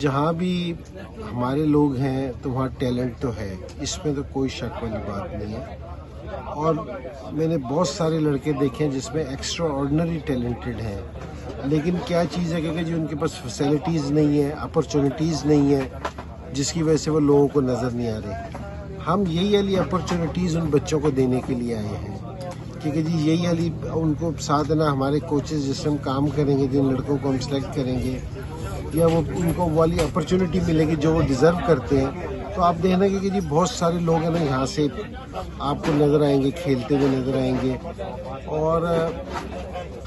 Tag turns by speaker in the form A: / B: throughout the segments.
A: جہاں بھی ہمارے لوگ ہیں تو وہاں ٹیلنٹ تو ہے، اس میں تو کوئی شک والی بات نہیں ہے. اور میں نے بہت سارے لڑکے دیکھے ہیں جس میں ایکسٹرا آرڈنری ٹیلنٹڈ ہیں، لیکن کیا چیز ہے کہ جو ان کے پاس فیسلٹیز نہیں ہے، اپرچونیٹیز نہیں ہے، جس کی وجہ سے وہ لوگوں کو نظر نہیں آ رہے. ہم یہی والی اپرچونیٹیز ان بچوں کو دینے کے لیے آئے ہیں، کیونکہ جی یہی والی ان کو ساتھ نا ہمارے کوچز جس سے ہم کام کریں گے، جن لڑکوں کو ہم سلیکٹ کریں گے یا وہ ان کو والی اپرچونیٹی ملے گی جو وہ ڈیزرو کرتے ہیں. تو آپ دیکھنا کہ جی بہت سارے لوگ ہیں نا یہاں سے آپ کو نظر آئیں گے، کھیلتے ہوئے نظر آئیں گے. اور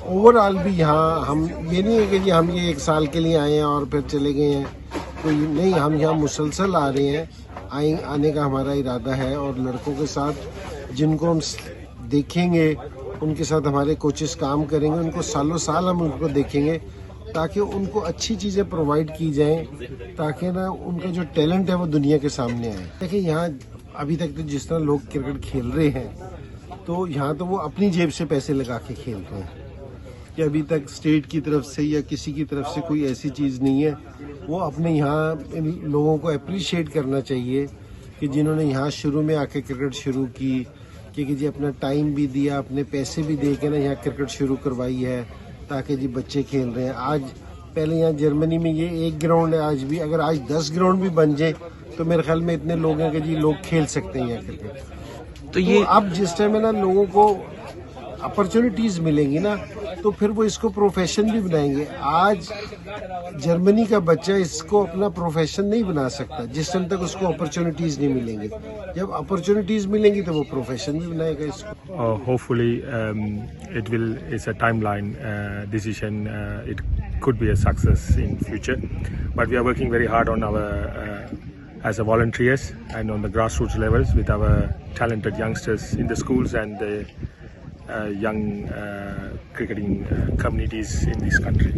A: اوور آل بھی یہاں ہم یہ نہیں ہے کہ جی ہم یہ 1 سال کے لیے آئے ہیں اور پھر چلے گئے ہیں، کوئی نہیں، ہم یہاں مسلسل آ رہے ہیں. آنے کا ہمارا ارادہ ہے، اور لڑکوں کے ساتھ جن کو ہم دیکھیں گے ان کے ساتھ ہمارے کوچز کام کریں گے، ان کو سالوں سال ہم ان کو دیکھیں گے تاکہ ان کو اچھی چیزیں پرووائڈ کی جائیں، تاکہ نا ان کا جو ٹیلنٹ ہے وہ دنیا کے سامنے آئے. دیکھیں یہاں ابھی تک تو جس طرح لوگ کرکٹ کھیل رہے ہیں تو یہاں تو وہ اپنی جیب سے پیسے لگا کے کھیل رہے ہیں، کہ ابھی تک اسٹیٹ کی طرف سے یا کسی کی طرف سے کوئی ایسی چیز نہیں ہے. وہ اپنے یہاں ان لوگوں کو اپریشیٹ کرنا چاہیے کہ جنہوں نے یہاں شروع میں آ کے کرکٹ شروع کی، کہ جی اپنا ٹائم بھی دیا، اپنے پیسے بھی دے کے نا یہاں کرکٹ شروع کروائی ہے تاکہ جی بچے کھیل رہے ہیں. آج پہلے یہاں جرمنی میں یہ 1 گراؤنڈ ہے، آج بھی اگر آج 10 گراؤنڈ بھی بن جائے تو میرے خیال میں اتنے لوگ ہیں کہ جی لوگ کھیل سکتے ہیں یہاں کرکٹ. تو اب جس ٹائم ہے نا لوگوں کو اپرچونیٹیز ملیں گی نا تو پھر وہ اس کو پروفیشن بھی بنائیں گے. آج جرمنی کا بچہ اس کو اپنا پروفیشن نہیں بنا سکتا جس ٹائم تک اس کو اپرچونیٹیز نہیں ملیں گی. جب اپرچونیٹیز ملیں گی تو وہ پروفیشن بھی بنائے گا اس کو.
B: Hopefully it's a timeline decision. It could be a success in future, but we are working very hard on our as a volunteers and on the grassroots levels with our talented youngsters in the schools and the young cricketing communities in this country.